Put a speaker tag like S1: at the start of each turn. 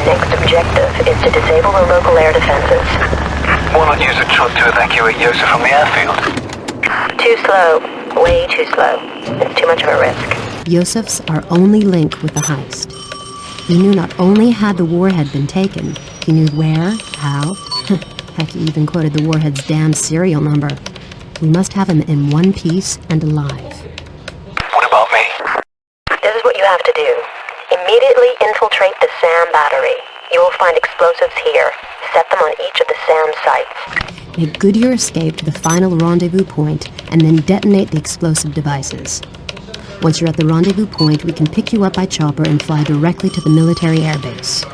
S1: Next objective is to disable the local air defenses.
S2: Why not use a truck to evacuate Yosef from the airfield?
S1: Too slow. Way too slow. It's too much of a risk.
S3: Yosef's our only link with the heist. He knew not only had the warhead been taken, he knew where, how. Heck, he even quoted the warhead's damn serial number. We must have him in one piece and alive.
S2: What about me?
S1: This is what you have to do. Immediately infiltrate the SAM battery. You will find explosives here. Set them on each of the SAM sites.
S3: Make good your escape to the final rendezvous point and then detonate the explosive devices. Once you're at the rendezvous point, we can pick you up by chopper and fly directly to the military airbase.